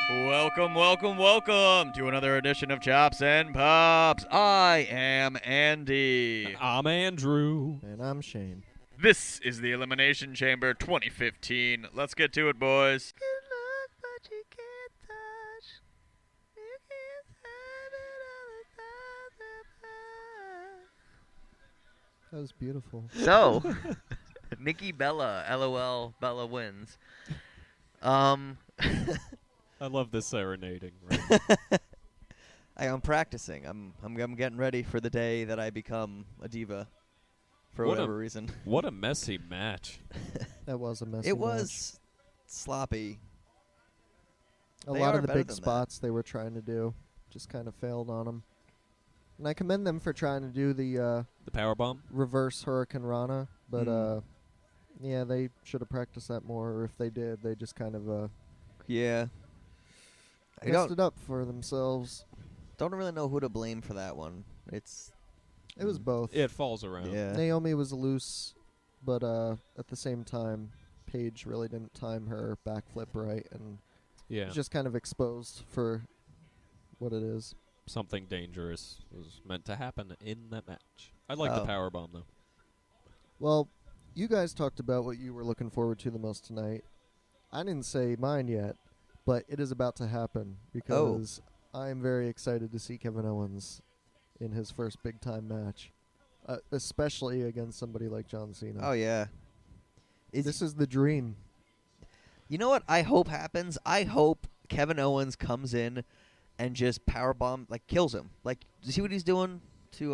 Welcome, welcome, welcome to another edition of Chops and Pops. I am Andy. I'm Andrew. And I'm Shane. This is the Elimination Chamber 2015. Let's get to it, boys. That was beautiful. So, Nikki Bella, LOL, Bella wins. I love this serenading. Right? I'm practicing. I'm getting ready for the day that I become a diva, for What a- whatever reason. What a messy match. That was a messy It was sloppy. match. A they lot are of the better big than that. spots they were trying to do just kind of failed on them. And I commend them for trying to do the The power bomb. reverse Hurricane Rana, but yeah, they should have practiced that more. Or if they did, they just kind of Yeah. I messed it up for themselves. don't really know who to blame for that one. It's It was both. It falls around. yeah. Naomi was loose, but at the same time, Paige really didn't time her backflip right, and Yeah. was just kind of exposed for what it is. Something dangerous was meant to happen in that match. I like Oh. the power bomb though. Well, you guys talked about what you were looking forward to the most tonight. I didn't say mine yet, but it is about to happen because I am very excited to see Kevin Owens in his first big-time match, especially against somebody like John Cena. Oh yeah. This is the dream. You know what I hope happens? I hope Kevin Owens comes in and just powerbomb, like kills him. Like, do you see what he's doing to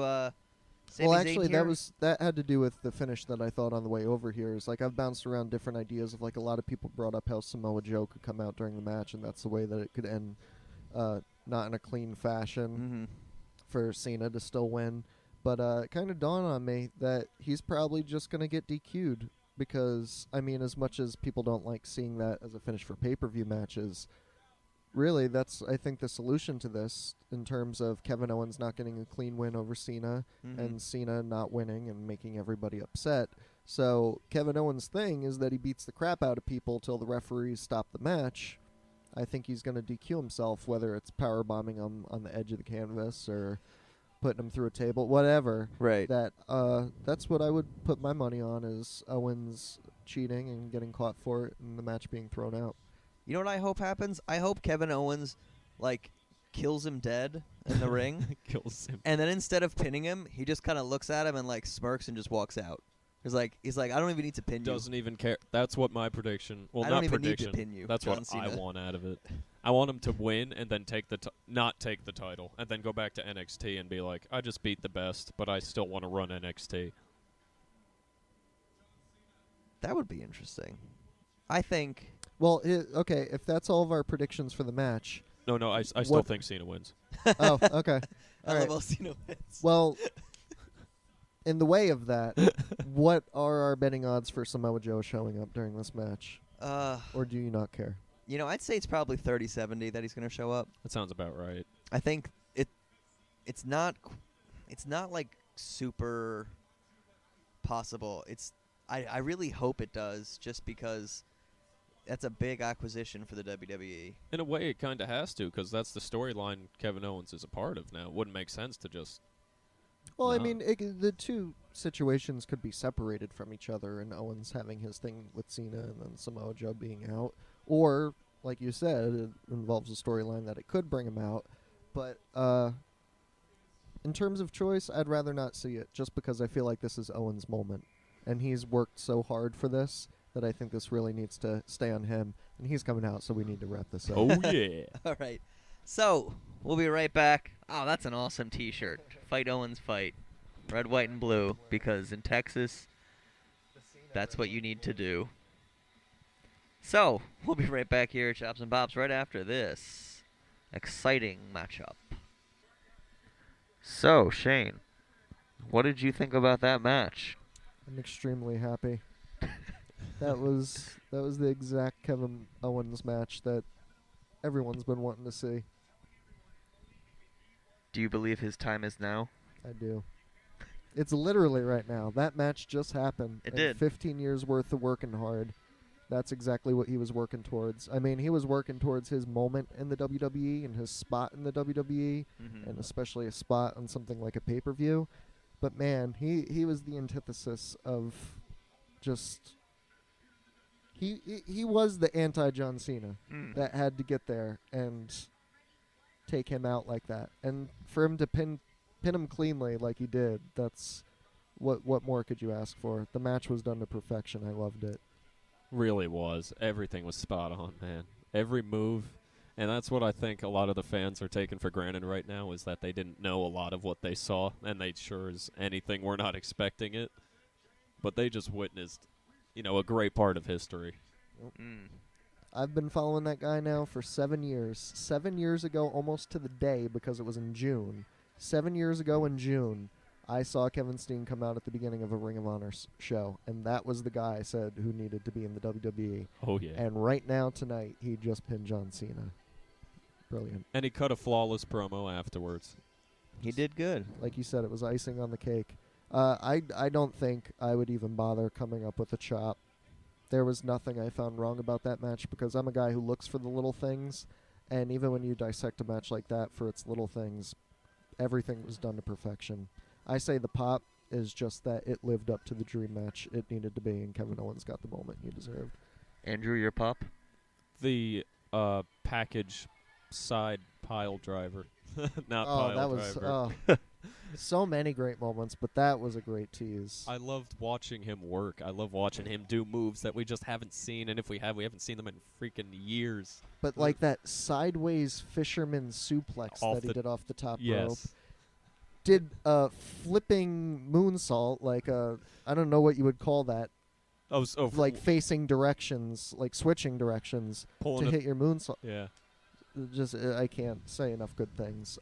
Sami Well, Zayn actually, here? that had to do with the finish that I thought on the way over here. Is like I've bounced around different ideas of like a lot of people brought up how Samoa Joe could come out during the match, and that's the way that it could end, not in a clean fashion for Cena to still win. But it kind of dawned on me that he's probably just going to get DQ'd because, I mean, as much as people don't like seeing that as a finish for pay-per-view matches, really, that's, I think, the solution to this in terms of Kevin Owens not getting a clean win over Cena and Cena not winning and making everybody upset. So Kevin Owens' thing is that he beats the crap out of people till the referees stop the match. I think he's going to DQ himself, whether it's power bombing him on the edge of the canvas or putting him through a table, whatever. Right. That's what I would put my money on, is Owens cheating and getting caught for it and the match being thrown out. You know what I hope happens? I hope Kevin Owens, like, kills him dead in the ring. Kills him. And then instead of pinning him, he just kind of looks at him and like smirks and just walks out. He's like, I don't even need to pin you. Doesn't even care. That's what my prediction. Well, I not don't even need to prediction. pin you, That's John what Cena. I want out of it. I want him to win and then take the not take the title and then go back to NXT and be like, I just beat the best, but I still want to run NXT. That would be interesting. I think. Well, okay, if that's all of our predictions for the match. No, I still What- think Cena wins. Oh, okay. I All love right. how Cena wins. Well, in the way of that, what are our betting odds for Samoa Joe showing up during this match? Or do you not care? You know, I'd say it's probably 30-70 that he's going to show up. That sounds about right. I think it's not like super possible. I really hope it does, just because that's a big acquisition for the WWE. In a way, it kind of has to, because that's the storyline Kevin Owens is a part of now. It wouldn't make sense to just... Well, I No. mean, the two situations could be separated from each other, and Owens having his thing with Cena and then Samoa Joe being out. Or, like you said, it involves a storyline that it could bring him out. But in terms of choice, I'd rather not see it, just because I feel like this is Owens' moment. And he's worked so hard for this that I think this really needs to stay on him. And he's coming out, so we need to wrap this up. Oh, yeah. All right. So, we'll be right back. Oh, that's an awesome T-shirt. Fight Owens fight. Red, white, and blue. Because in Texas, that's what you need to do. So, we'll be right back here at Chops and Pops right after this exciting matchup. So, Shane, what did you think about that match? I'm extremely happy. That was the exact Kevin Owens match that everyone's been wanting to see. Do you believe his time is now? I do. It's literally right now. That match just happened. It and did. 15 years worth of working hard. That's exactly what he was working towards. I mean, he was working towards his moment in the WWE and his spot in the WWE, and especially a spot on something like a pay-per-view. But man, he was the antithesis of just... He was the anti-John Cena that had to get there and take him out like that. And for him to pin him cleanly like he did, that's... What more could you ask for? The match was done to perfection. I loved it. Really was. Everything was spot on, man. Every move. And that's what I think a lot of the fans are taking for granted right now, is that they didn't know a lot of what they saw, and they sure as anything were not expecting it. But they just witnessed, a great part of history. I've been following that guy now for 7 years. 7 years ago, almost to the day, because it was in June. 7 years ago in June, I saw Kevin Steen come out at the beginning of a Ring of Honor show, and that was the guy I said who needed to be in the WWE. Oh, yeah. And right now, tonight, he just pinned John Cena. Brilliant. And he cut a flawless promo afterwards. He did good. Like you said, it was icing on the cake. I don't think I would even bother coming up with a chop. There was nothing I found wrong about that match, because I'm a guy who looks for the little things, and even when you dissect a match like that for its little things, everything was done to perfection. I say the pop is just that it lived up to the dream match it needed to be, and Kevin Owens got the moment he deserved. Andrew, your pop? The package side pile driver. Not Oh, pile that was driver. so many great moments, but that was a great tease. I loved watching him work. I love watching him do moves that we just haven't seen, and if we have, we haven't seen them in freaking years. But like that sideways fisherman suplex that he did off the top rope. Did a flipping moonsault, like I don't know what you would call that. Like facing directions, like switching directions to hit your moonsault. Yeah. Just I can't say enough good things.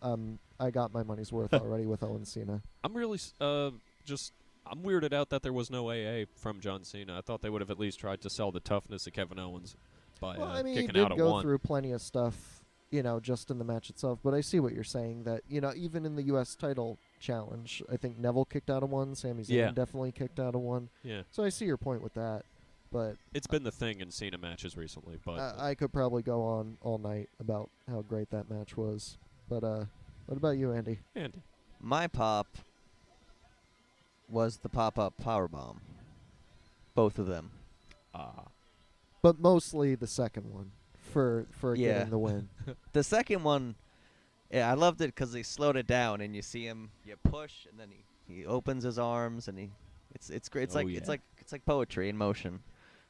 I got my money's worth already with Owens Cena. I'm really I'm weirded out that there was no AA from John Cena. I thought they would have at least tried to sell the toughness of Kevin Owens by kicking out he did go through plenty of stuff, just in the match itself. But I see what you're saying, that, even in the U.S. title challenge, I think Neville kicked out of one. Sami Zayn definitely kicked out of one. Yeah. So I see your point with that. But it's been the thing in Cena matches recently. But I could probably go on all night about how great that match was. But what about you, Andy? Andy. My pop was the pop-up powerbomb. Both of them. But mostly the second one for getting the win. The second one, I loved it because they slowed it down, and you see him, you push, and then he opens his arms, and it's great. It's like poetry in motion.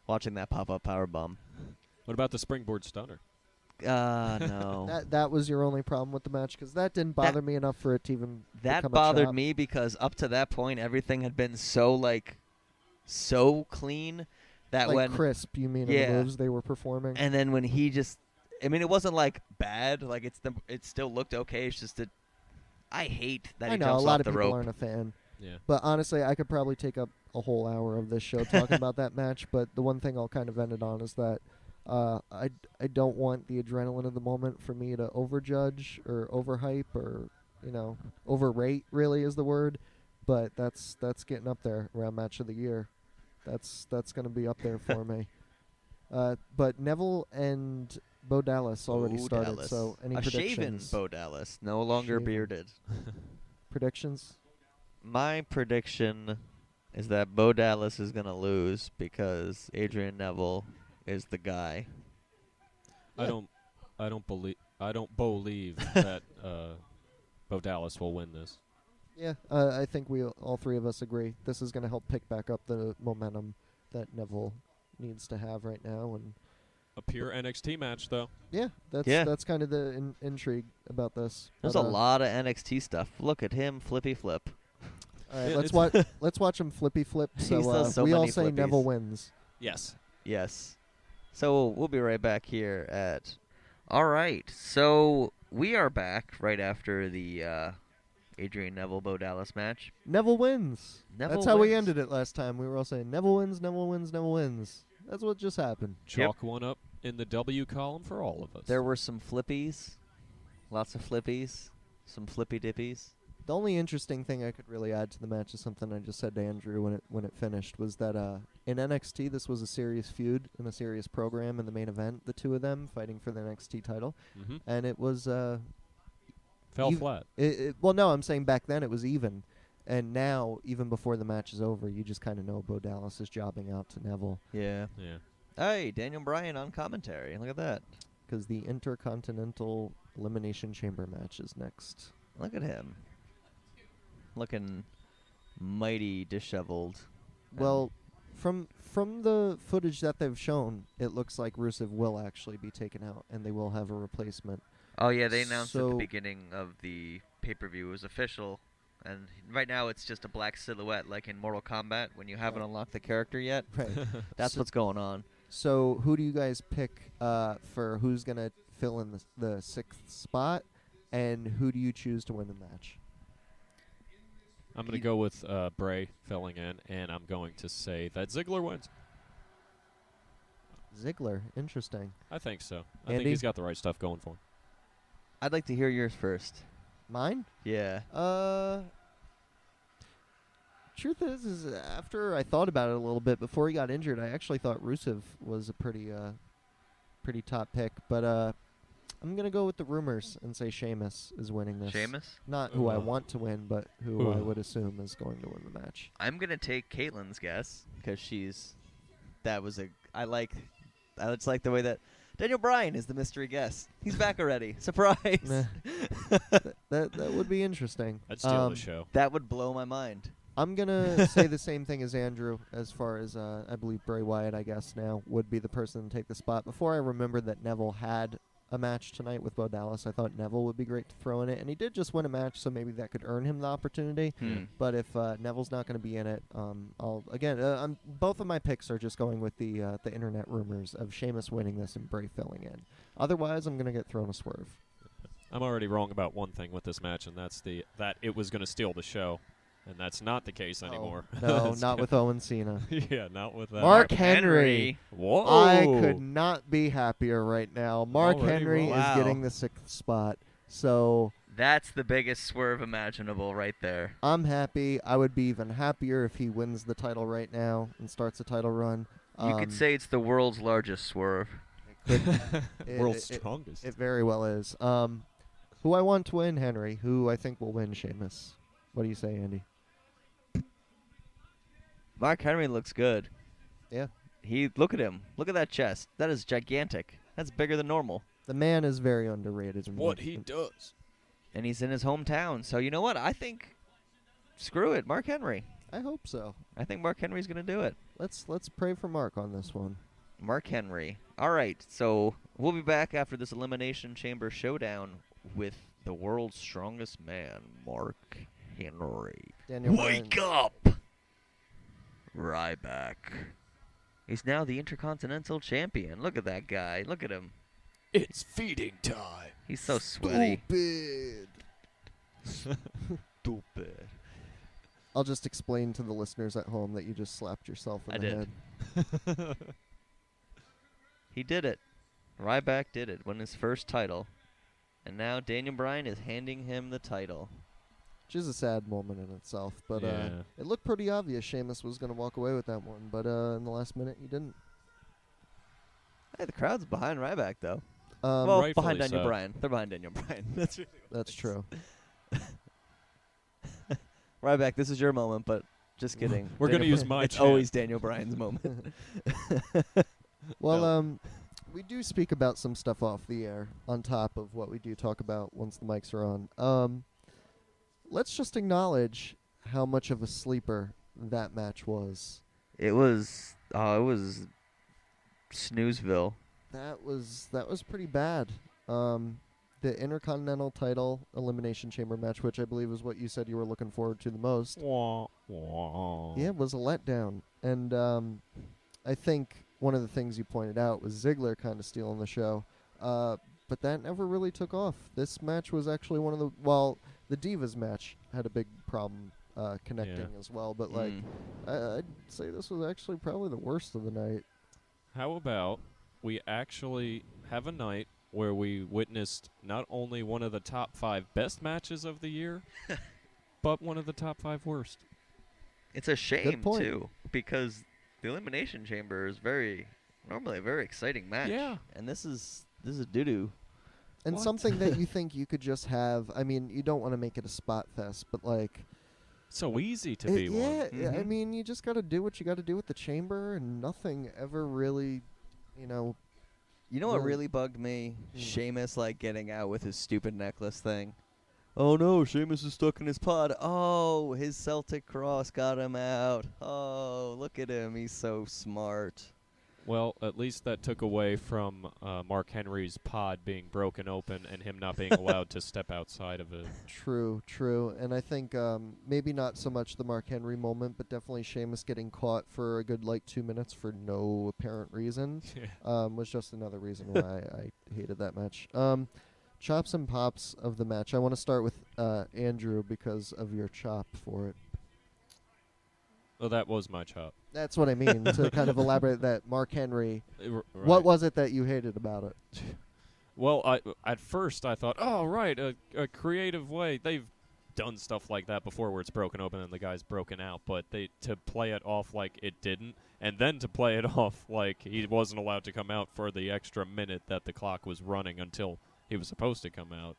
Watching that pop-up powerbomb. What about the springboard stunner? No. That was your only problem with the match, because that didn't bother me enough for it to even that bothered me, because up to that point everything had been so clean that when crisp, you mean, in the moves they were performing. And then when he just, it wasn't bad, it still looked okay. It's just that I hate that he jumps off the rope. I know a lot of people aren't a fan. Yeah. But honestly, I could probably take up a whole hour of this show talking about that match. But the one thing I'll kind of end it on is that I don't want the adrenaline of the moment for me to overjudge or overhype or overrate. Really is the word. But that's getting up there around match of the year. That's going to be up there for me. But Neville and Bo Dallas already started. So any predictions? Shaven Bo Dallas, no longer bearded. Predictions? My prediction is that Bo Dallas is going to lose because Adrian Neville is the guy. I don't believe that Bo Dallas will win this. Yeah, I think all three of us agree. This is going to help pick back up the momentum that Neville needs to have right now, and a pure NXT match, though. Yeah, that's kind of the intrigue about this. There's a lot of NXT stuff. Look at him, flippy flip. All right, let's watch him flippy flip. So we all say flippies. Neville wins. Yes. So we'll be right back here at. All right, so we are back right after the Adrian Neville Bo Dallas match. Neville wins. Neville That's how we wins. ended it last time. We were all saying Neville wins, Neville wins, Neville wins. That's what just happened. Chalk one up in the W column for all of us. There were some flippies, lots of flippies, some flippy dippies. The only interesting thing I could really add to the match is something I just said to Andrew when it finished, was that in NXT, this was a serious feud and a serious program in the main event. The two of them fighting for the NXT title, and it was Fell flat. Well, no, I'm saying back then it was even, and now even before the match is over, you just kind of know Bo Dallas is jobbing out to Neville. Yeah. Yeah. Hey, Daniel Bryan on commentary. Look at that. Because the Intercontinental Elimination Chamber match is next. Look at him. Looking mighty disheveled. Well, from the footage that they've shown, it looks like Rusev will actually be taken out, and they will have a replacement. Oh, yeah, they announced at the So- beginning of the pay-per-view. It was official. And right now it's just a black silhouette like in Mortal Kombat when you haven't unlocked the character yet. Right. That's So- what's going on. So who do you guys pick for who's going to fill in the sixth spot, and who do you choose to win the match? I'm going to go with Bray filling in, and I'm going to say that Ziggler wins. Ziggler. Interesting. I think so. I Andy? think he's got the right stuff going for him. I'd like to hear yours first. Mine? Yeah. Truth is after I thought about it a little bit before he got injured, I actually thought Rusev was a pretty top pick. But I'm gonna go with the rumors and say Sheamus is winning this. Sheamus? Not who I Ugh. want to win, but who I Ugh. would assume is going to win the match. I'm going to take Caitlin's guess because I just like the way that Daniel Bryan is the mystery guest. He's back already. Surprise. Nah. that would be interesting. I'd steal the show. That would blow my mind. I'm gonna say the same thing as Andrew, as far as I believe Bray Wyatt, I guess now would be the person to take the spot. Before I remembered that Neville had a match tonight with Bo Dallas, I thought Neville would be great to throw in it, and he did just win a match, so maybe that could earn him the opportunity. But if Neville's not going to be in it, both of my picks are just going with the internet rumors of Sheamus winning this and Bray filling in. Otherwise, I'm going to get thrown a swerve. I'm already wrong about one thing with this match, and that's that it was going to steal the show, and that's not the case anymore. No, not with Owens Cena. Yeah, not with that. Mark Henry. Whoa! I could not be happier right now. Mark Already Henry wrong. is Wow. getting the sixth spot, so That's the biggest swerve imaginable right there. I'm happy. I would be even happier if he wins the title right now and starts a title run. You could say it's the world's largest swerve. World's strongest. It very well is. Who I want to win, Henry. Who I think will win, Sheamus. What do you say, Andy? Mark Henry looks good. Yeah. Look at him. Look at that chest. That is gigantic. That's bigger than normal. The man is very underrated. what he does. And he's in his hometown. So you know what? I think screw it, Mark Henry. I hope so. I think Mark Henry's going to do it. Let's pray for Mark on this one. Mark Henry. All right. So we'll be back after this Elimination Chamber showdown with the world's strongest man, Mark Henry. Daniel Wake Bryan. up! Ryback. He's now the Intercontinental Champion. Look at that guy. Look at him. It's feeding time. He's so sweaty. Stupid. Stupid. I'll just explain to the listeners at home that you just slapped yourself in I the did. head. He did it. Ryback did it. Won his first title. And now Daniel Bryan is handing him the title. Which is a sad moment in itself. But Yeah. it looked pretty obvious Sheamus was going to walk away with that one. But in the last minute, he didn't. Hey, the crowd's behind Ryback, though. Well, Rightfully behind Daniel so. Bryan. They're behind Daniel Bryan. That's really what that's it is. true. Ryback, this is your moment, but just kidding. We're gonna Daniel use my It's chant. always Daniel Bryan's moment. Well, No. we do speak about some stuff off the air on top of what we do talk about once the mics are on. Let's just acknowledge how much of a sleeper that match was. It was Snoozeville. That was pretty bad. The Intercontinental title Elimination Chamber match, which I believe is what you said you were looking forward to the most. Wah, wah. Yeah, it was a letdown. And I think one of the things you pointed out was Ziggler kind of stealing the show. But that never really took off. This match was actually one of the Divas match had a big problem connecting as well. But, I'd say this was actually probably the worst of the night. How about we actually have a night where we witnessed not only one of the top 5 best matches of the year, but one of the top 5 worst. It's a shame, point. too, because the Elimination Chamber is normally a very exciting match. Yeah. And this is doo-doo. And What? something that you think you could just have. I mean, you don't want to make it a spot fest, but like. So easy to be one. Yeah, I Mhm. mean, you just got to do what you got to do with the chamber, and nothing ever really, You know what Really- really bugged me? Hmm. Sheamus, like, getting out with his stupid necklace thing. Oh no, Sheamus is stuck in his pod. Oh, his Celtic cross got him out. Oh, look at him. He's so smart. Well, at least that took away from Mark Henry's pod being broken open and him not being allowed to step outside of it. True. And I think maybe not so much the Mark Henry moment, but definitely Sheamus getting caught for a good 2 minutes for no apparent reason was just another reason why I hated that match. Chops and pops of the match. I want to start with Andrew because of your chop for it. Well, that was my chop. That's what I mean, to kind of elaborate that Mark Henry. Right. What was it that you hated about it? Well, at first I thought, oh, right, a creative way. They've done stuff like that before where it's broken open and the guy's broken out, but to play it off like it didn't, and then to play it off like he wasn't allowed to come out for the extra minute that the clock was running until he was supposed to come out.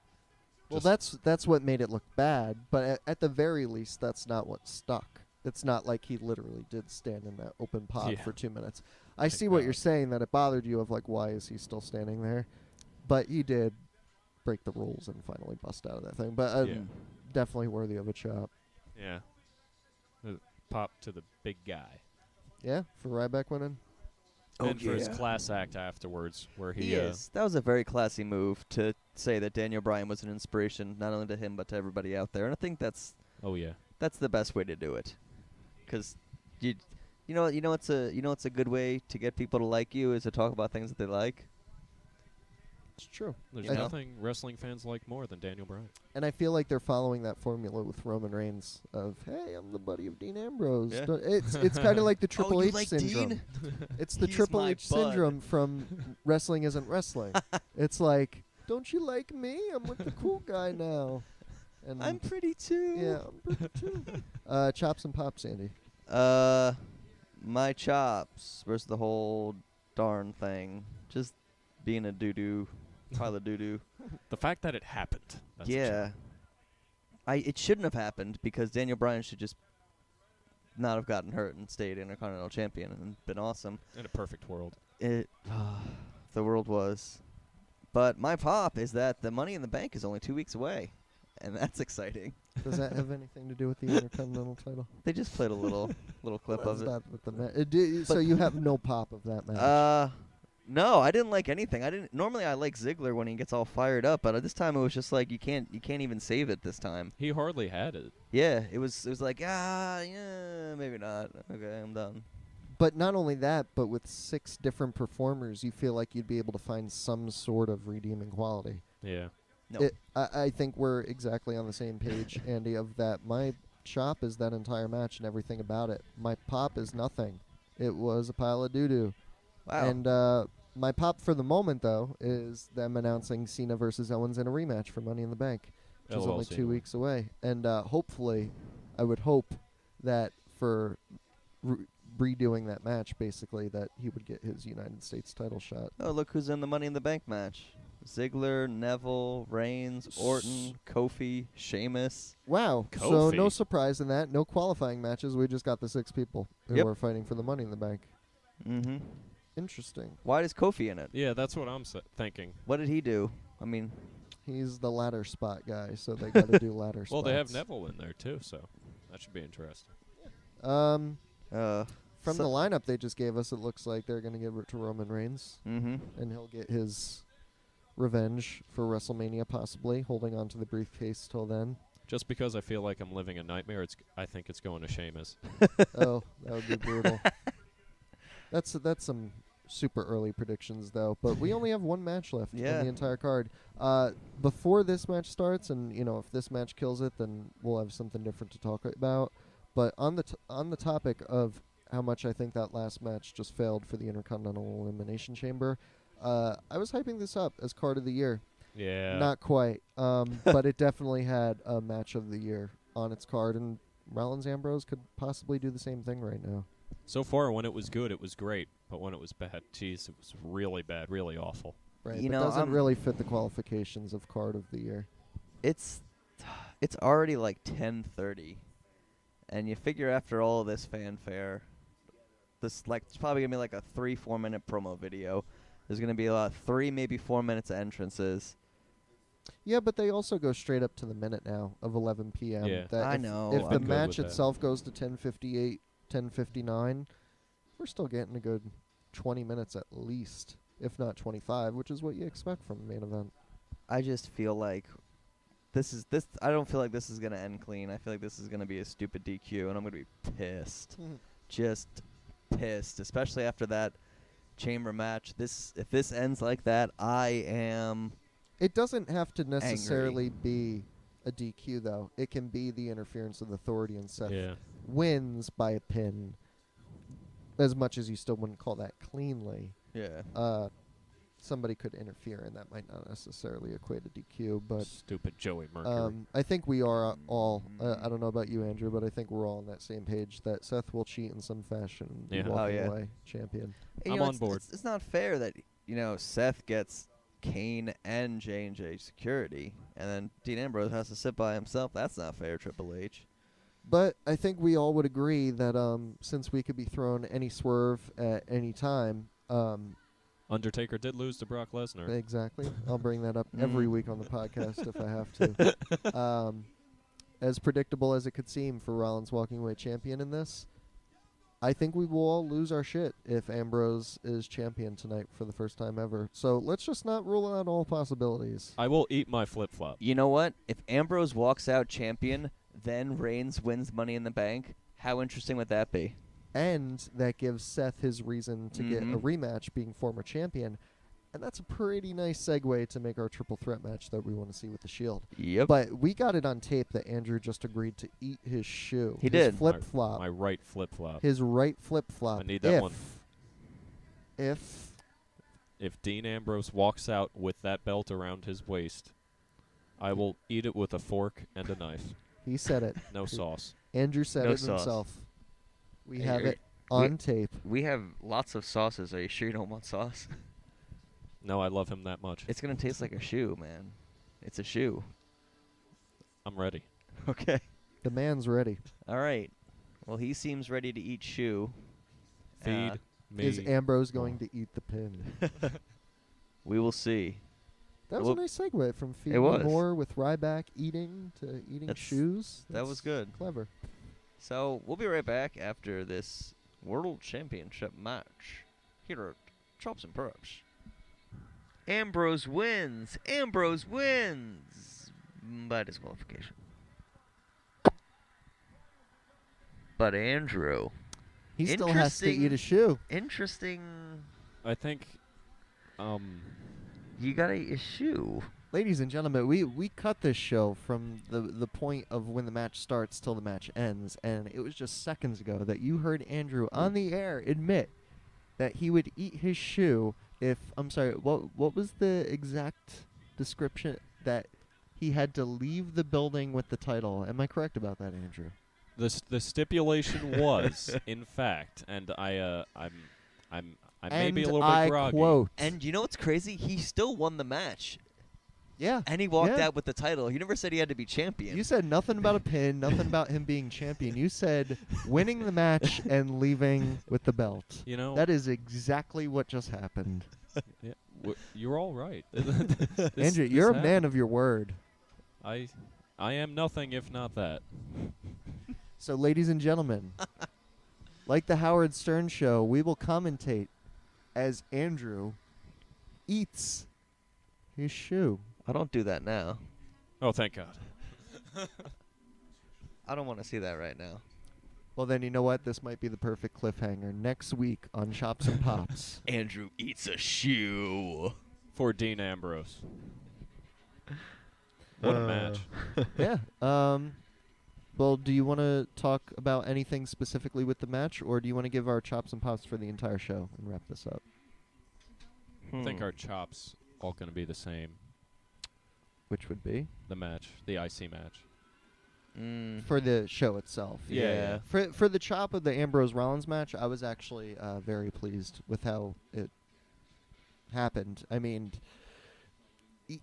Well, Just- that's what made it look bad, but at the very least, that's not what stuck. It's not like he literally did stand in that open pod Yeah. for 2 minutes. I Thank see what you're God. saying, that it bothered you of like, why is he still standing there? But he did break the rules and finally bust out of that thing. But Yeah. definitely worthy of a chop. Yeah. Pop to the big guy. Yeah, for Ryback winning. And for his class act afterwards, where He he is. That was a very classy move to say that Daniel Bryan was an inspiration, not only to him but to everybody out there. And I think that's oh yeah. the best way to do it. 'Cause you know it's a good way to get people to like you is to talk about things that they like. It's true. There's You know? nothing wrestling fans like more than Daniel Bryan. And I feel like they're following that formula with Roman Reigns of, hey, I'm the buddy of Dean Ambrose. Yeah. It's kind of like the Triple Oh, you H like syndrome. Dean? It's the He's Triple my H bud. syndrome from Wrestling Isn't Wrestling. It's like, don't you like me? I'm with the cool guy now. And I'm pretty too. yeah, I'm pretty too. Chops and pops, Andy. My chops versus the whole darn thing. Just being a doo-doo, pile of doo-doo. The fact that it happened. That's a Yeah. It shouldn't have happened because Daniel Bryan should just not have gotten hurt and stayed Intercontinental Champion and been awesome. in a perfect world. It, the world was. But my pop is that the Money in the Bank is only 2 weeks away. And that's exciting. Does that have anything to do with the Intercontinental title? They just played a little clip That's of it. not with the so But- you have no pop of that match. No, I didn't like anything. Normally I like Ziggler when he gets all fired up, but this time it was just like you can't even save it this time. He hardly had it. Yeah, it was like yeah, maybe not. Okay, I'm done. But not only that, but with 6 different performers, you feel like you'd be able to find some sort of redeeming quality. Yeah. No. I think we're exactly on the same page, Andy, of that. My chop is that entire match and everything about it. My pop is nothing. It was a pile of doo-doo. Wow. And my pop for the moment, though, is them announcing Cena versus Owens in a rematch for Money in the Bank, which is LOL only Cena. 2 weeks away. And hopefully, I would hope that for redoing that match, basically, that he would get his United States title shot. Oh, look who's in the Money in the Bank match. Ziggler, Neville, Reigns, Orton, Kofi, Sheamus. Wow. So no Kofi. surprise in that. No qualifying matches. We just got the 6 people who Yep. are fighting for the Money in the Bank. Mm-hmm. Interesting. Why does Kofi in it? Yeah, that's what I'm thinking. What did he do? I mean, He's the ladder spot guy, so they got to do ladder spots. Well, they have Neville in there too, so that should be interesting. From so- the lineup they just gave us, it looks like they're going to give it to Roman Reigns, mm-hmm. and he'll get his revenge for WrestleMania, possibly, holding on to the briefcase till then. Just because I feel like I'm living a nightmare, I think it's going to Sheamus. Oh, that would be brutal. That's some super early predictions, though. But we only have one match left Yeah. on the entire card. Before this match starts, and if this match kills it, then we'll have something different to talk about. But on the topic of how much I think that last match just failed for the Intercontinental Elimination Chamber, I was hyping this up as card of the year. Yeah. Not quite, but it definitely had a match of the year on its card, and Rollins Ambrose could possibly do the same thing right now. So far, when it was good, it was great. But when it was bad, geez, it was really bad, really awful. Right. You It know, doesn't really fit the qualifications of card of the year. It's already like 10:30, and you figure after all of this fanfare, it's probably gonna be like a 3-4 minute promo video. There's gonna be about 3 maybe 4 minutes of entrances. Yeah, but they also go straight up to the minute now of 11 p.m. Yeah. That I if, know, If I'm the good match with that. itself goes to 10:58, 10:59, we're still getting a good 20 minutes at least, if not 25, which is what you expect from a main event. I just feel like I don't feel like this is gonna end clean. I feel like this is gonna be a stupid DQ, and I'm gonna be pissed, just pissed, especially after that chamber match. If this ends like that, I am. It doesn't have to necessarily be a DQ, though. It can be the interference of authority, and Seth Yeah. wins by a pin, as much as you still wouldn't call that cleanly. Yeah. Somebody could interfere, and that might not necessarily equate to DQ. But Stupid Joey Mercury. I think we are all. I don't know about you, Andrew, but I think we're all on that same page that Seth will cheat in some fashion and be Yeah. walking Oh, yeah. away champion. And, I'm on board. It's not fair that Seth gets Kane and J&J security, and then Dean Ambrose has to sit by himself. That's not fair, Triple H. But I think we all would agree that since we could be thrown any swerve at any time, Undertaker did lose to Brock Lesnar. exactly. I'll bring that up every week on the podcast if I have to. As predictable as it could seem for Rollins walking away champion in this, I think we will all lose our shit if Ambrose is champion tonight for the first time ever. So let's just not rule out all possibilities. I will eat my flip-flop. You know what? If Ambrose walks out champion, then Reigns wins Money in the Bank, how interesting would that be? And that gives Seth his reason to get a Mhm. rematch, being former champion. And that's a pretty nice segue to make our triple threat match that we want to see with the Shield. Yep. But we got it on tape that Andrew just agreed to eat his shoe. He his did. flip-flop. My right flip-flop. His right flip-flop. I need that one. If If Dean Ambrose walks out with that belt around his waist, I will eat it with a fork and a knife. he said it. No sauce. Andrew said No it sauce. himself. We Hey, have are- it on tape. We have lots of sauces. Are you sure you don't want sauce? No, I love him that much. It's going to taste like a shoe, man. It's a shoe. I'm ready. Okay. The man's ready. All right. Well, he seems ready to eat shoe. Feed me. Is Ambrose going to eat the pin? We will see. That was Well, a nice segue from Feed it Me was. More with Ryback eating to eating That's- shoes. that was That's good. Clever. So we'll be right back after this World Championship match here at Chops and Perps. Ambrose wins. Ambrose wins by disqualification. But Andrew, He still has to eat a shoe. interesting. I think, You gotta eat a shoe. Ladies and gentlemen, we cut this show from the point of when the match starts till the match ends, and it was just seconds ago that you heard Andrew on the air admit that he would eat his shoe if I'm sorry, what was the exact description? That he had to leave the building with the title. Am I correct about that, Andrew? the stipulation was, in fact, and I may be a little I bit groggy. quote, And you know what's crazy? He still won the match. yeah. And he walked Yeah. out with the title. He never said he had to be champion. You said nothing about a pin, nothing about him being champion. You said winning the match and leaving with the belt. You know, That is exactly what just happened. yeah, you're all right. Andrew, you're a man of your word. I am nothing if not that. So, ladies and gentlemen, like the Howard Stern show, we will commentate as Andrew eats his shoe. I don't do that now. Oh, thank God. I don't want to see that right now. Well, then you know what? This might be the perfect cliffhanger. Next week on Chops and Pops. Andrew eats a shoe. For Dean Ambrose. What a match. Yeah. Well, do you want to talk about anything specifically with the match, or do you want to give our Chops and Pops for the entire show and wrap this up? I think our chops all going to be the same. Which would be? The match, the IC match. for the show itself. Yeah. For the chop of the Ambrose Rollins match, I was actually very pleased with how it happened. I mean,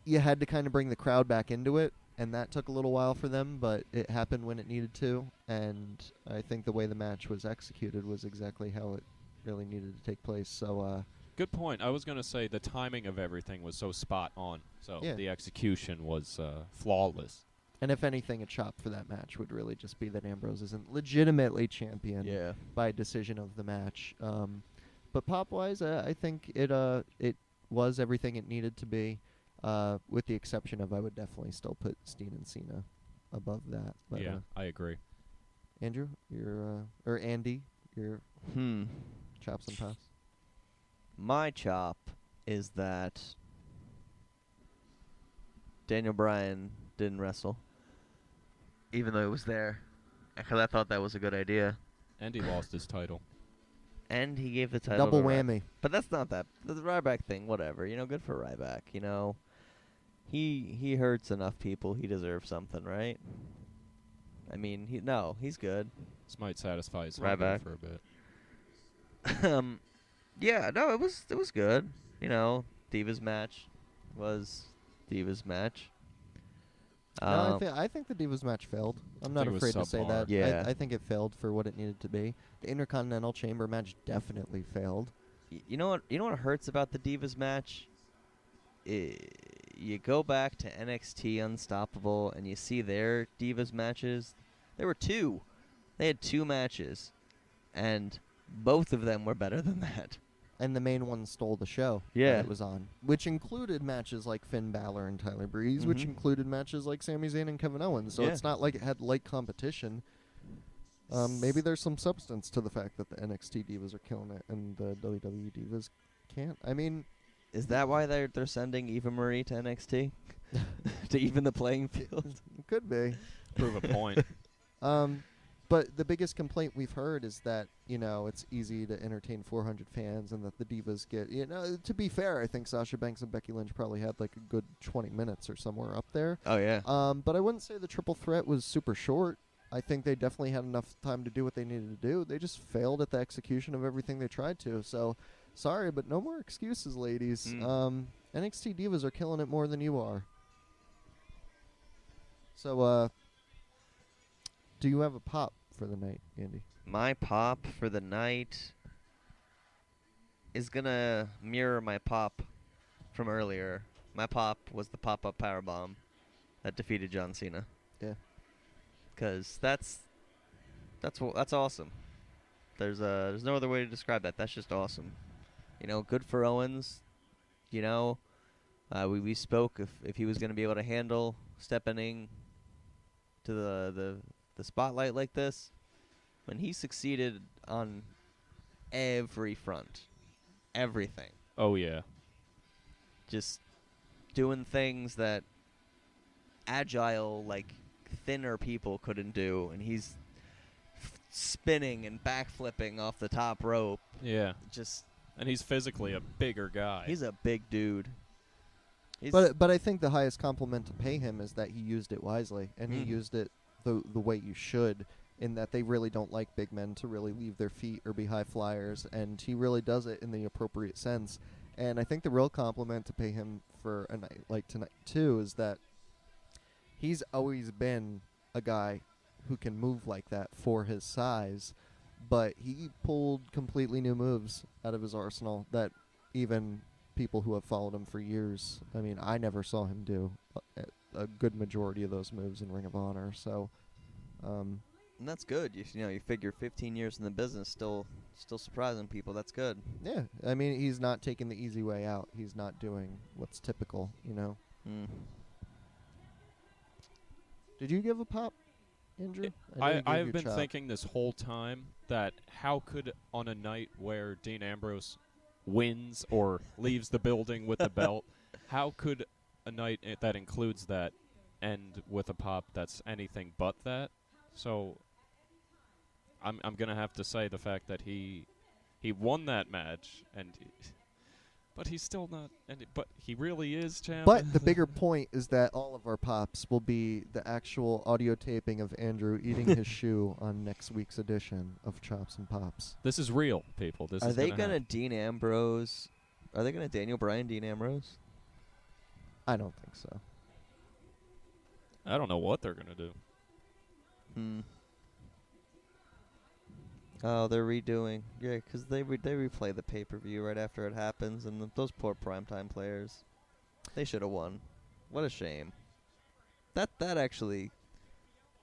you had to kind of bring the crowd back into it, and that took a little while for them, but it happened when it needed to, and I think the way the match was executed was exactly how it really needed to take place. So, Good point. I was going to say the timing of everything was so spot on. So Yeah. the execution was flawless. and if anything, a chop for that match would really just be that Ambrose isn't legitimately champion Yeah. by decision of the match. But pop-wise, I think it was everything it needed to be, with the exception of I would definitely still put Steen and Cena above that. But, Yeah, I agree. Andrew, or Andy, your chops and pops. My chop is that Daniel Bryan didn't wrestle, even though he was there, because I thought that was a good idea. And he lost his title. And he gave the title Double to whammy. But that's not that. The Ryback thing, whatever. Good for Ryback. He hurts enough people. He deserves something, right? I mean, he's good. This might satisfy his Right hunger back. for a bit. Yeah, no, it was good. Divas match was Divas match. No, I think the Divas match failed. I'm not think it was afraid to say subpar. that. Yeah. I think it failed for what it needed to be. The Intercontinental Chamber match definitely failed. You know what hurts about the Divas match? You go back to NXT Unstoppable and you see their Divas matches. There were two. They had two matches, and both of them were better than that. And the main one stole the show Yeah. that it was on, which included matches like Finn Balor and Tyler Breeze, which Mhm. included matches like Sami Zayn and Kevin Owens. So Yeah. it's not like it had light competition. Maybe there's some substance to the fact that the NXT Divas are killing it and the WWE Divas can't. I mean, Is that why they're sending Eva Marie to NXT to even the playing field? it could be. Prove a point. But the biggest complaint we've heard is that, it's easy to entertain 400 fans and that the Divas get, to be fair, I think Sasha Banks and Becky Lynch probably had like a good 20 minutes or somewhere up there. Oh yeah. But I wouldn't say the triple threat was super short. I think they definitely had enough time to do what they needed to do. They just failed at the execution of everything they tried to. So, sorry, but no more excuses, ladies. NXT Divas are killing it more than you are. So, do you have a pop for the night, Andy? My pop for the night is gonna mirror my pop from earlier. My pop was the pop-up powerbomb that defeated John Cena. Yeah. 'Cause that's awesome. There's no other way to describe that. That's just awesome. Good for Owens. We spoke if he was gonna be able to handle stepping to the spotlight like this. When he succeeded on every front, everything, Oh, yeah. just doing things that agile, like thinner people couldn't do, and he's spinning and backflipping off the top rope. Yeah. Just And he's physically a bigger guy. he's a big dude. But I think the highest compliment to pay him is that he used it wisely, and he Mhm. used it the way you should, in that they really don't like big men to really leave their feet or be high flyers, and he really does it in the appropriate sense. And I think the real compliment to pay him for a night like tonight, too, is that he's always been a guy who can move like that for his size, but he pulled completely new moves out of his arsenal that even people who have followed him for years, I mean, I never saw him do a good majority of those moves in Ring of Honor. So, and that's good. You figure 15 years in the business, still surprising people. That's good. yeah, I mean, he's not taking the easy way out. He's not doing what's typical, Did you give a pop, Andrew? know you gave I've your been chop. thinking this whole time that how could, on a night where Dean Ambrose wins or leaves the building with the belt, how could a night that includes that end with a pop that's anything but that? So I'm going to have to say the fact that he won that match, and But he's still not. But he really is champ. But the bigger point is that all of our pops will be the actual audio taping of Andrew eating his shoe on next week's edition of Chops and Pops. This is real, people. This Are is they gonna gonna happen. Dean Ambrose? Are they gonna Daniel Bryan Dean Ambrose? I don't think so. I don't know what they're gonna do. Oh, they're redoing. Yeah, because they replay the pay-per-view right after it happens, and those poor primetime players, they should have won. What a shame. That actually,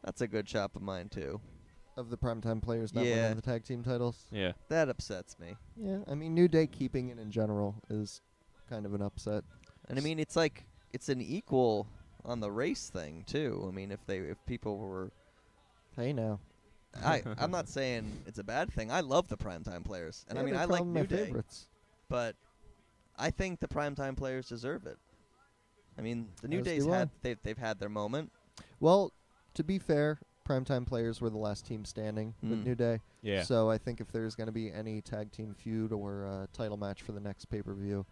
that's a good chop of mine too. Of the primetime players not Yeah. winning the tag team titles? Yeah. That upsets me. Yeah, I mean, New Day keeping it in general is kind of an upset. And I mean, it's like it's an equal on the race thing too. I mean, if people were, Hey now. I'm not saying it's a bad thing. I love the primetime players, and I Yeah, mean, they're I like probably my New Day, favorites. but I think the primetime players deserve it. I mean, the New As Day's do I. had they've had their moment. Well, to be fair, primetime players were the last team standing with Mm. New Day. Yeah. So I think if there's going to be any tag team feud or title match for the next pay-per-view,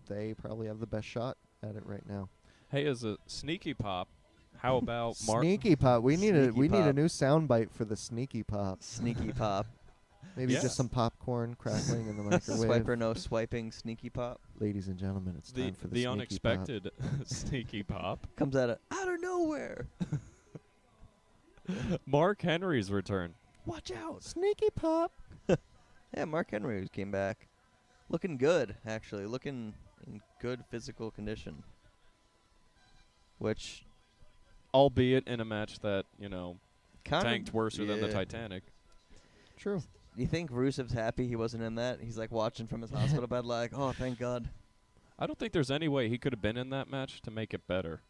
they probably have the best shot at it right now. Hey, as a sneaky pop, how about Mark? Sneaky pop. We need a Sneaky pop. new soundbite for the sneaky pop. Sneaky pop. Maybe Yes. just some popcorn crackling in the microwave. Swiper no swiping sneaky pop. Ladies and gentlemen, it's The time for the the sneaky unexpected sneaky pop. Comes out of nowhere. Mark Henry's return. Watch out. pop. Sneaky pop. Yeah, Mark Henry came back. Looking good, actually. Looking in good physical condition. Which Albeit in a match that, kind tanked of worse than the Titanic. True. You think Rusev's happy he wasn't in that? He's like watching from his hospital bed like, oh, thank God. I don't think there's any way he could have been in that match to make it better.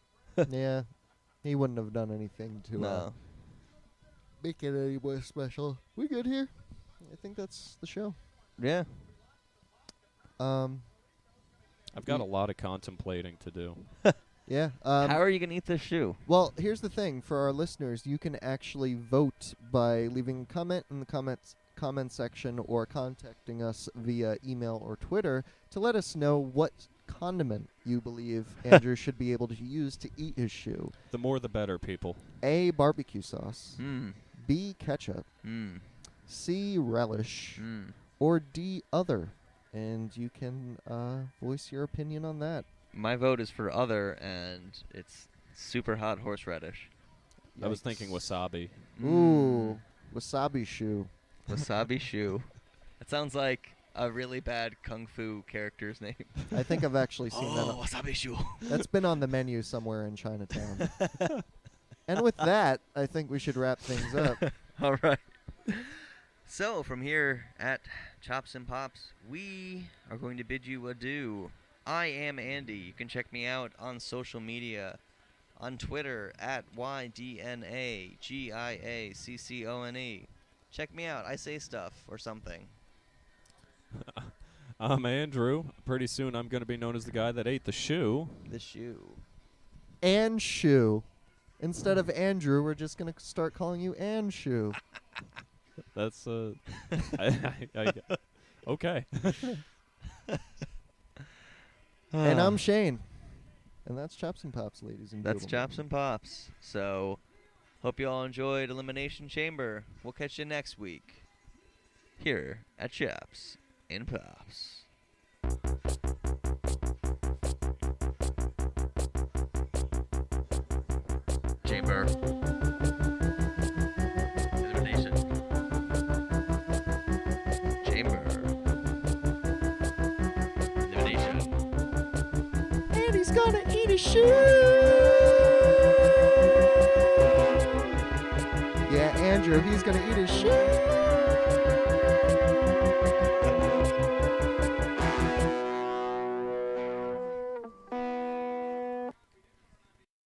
Yeah. He wouldn't have done anything to No. make it any more special. We good here? I think that's the show. Yeah. I've got a lot of contemplating to do. Yeah. How are you going to eat this shoe? Well, here's the thing. For our listeners, you can actually vote by leaving a comment in the comment section or contacting us via email or Twitter to let us know what condiment you believe Andrew should be able to use to eat his shoe. The more the better, people. A, barbecue sauce. Mmm. B, ketchup. Mmm. C, relish. Mmm. Or D, other. And you can voice your opinion on that. My vote is for other, and it's super hot horseradish. I was Yikes. thinking wasabi. Ooh, wasabi shoe. Wasabi shoe. That sounds like a really bad kung fu character's name. I think I've actually seen that. wasabi shoe. That's been on the menu somewhere in Chinatown. And with that, I think we should wrap things up. All right. So, from here at Chops and Pops, we are going to bid you adieu. I am Andy. You can check me out on social media, on Twitter at YDNAGIACCONE. Check me out. I say stuff or something. I'm Andrew. Pretty soon I'm going to be known as the guy that ate the shoe. The shoe. And shoe. Instead of Andrew, we're just going to start calling you and shoe. That's okay. And I'm Shane. And that's Chops and Pops, ladies and That's gentlemen. Chops and Pops. So, hope you all enjoyed Elimination Chamber. We'll catch you next week here at Chops and Pops. Chamber. Elimination. Chamber. Elimination. And he's gonna eat a shoe! Yeah, Andrew, he's gonna eat a shoe!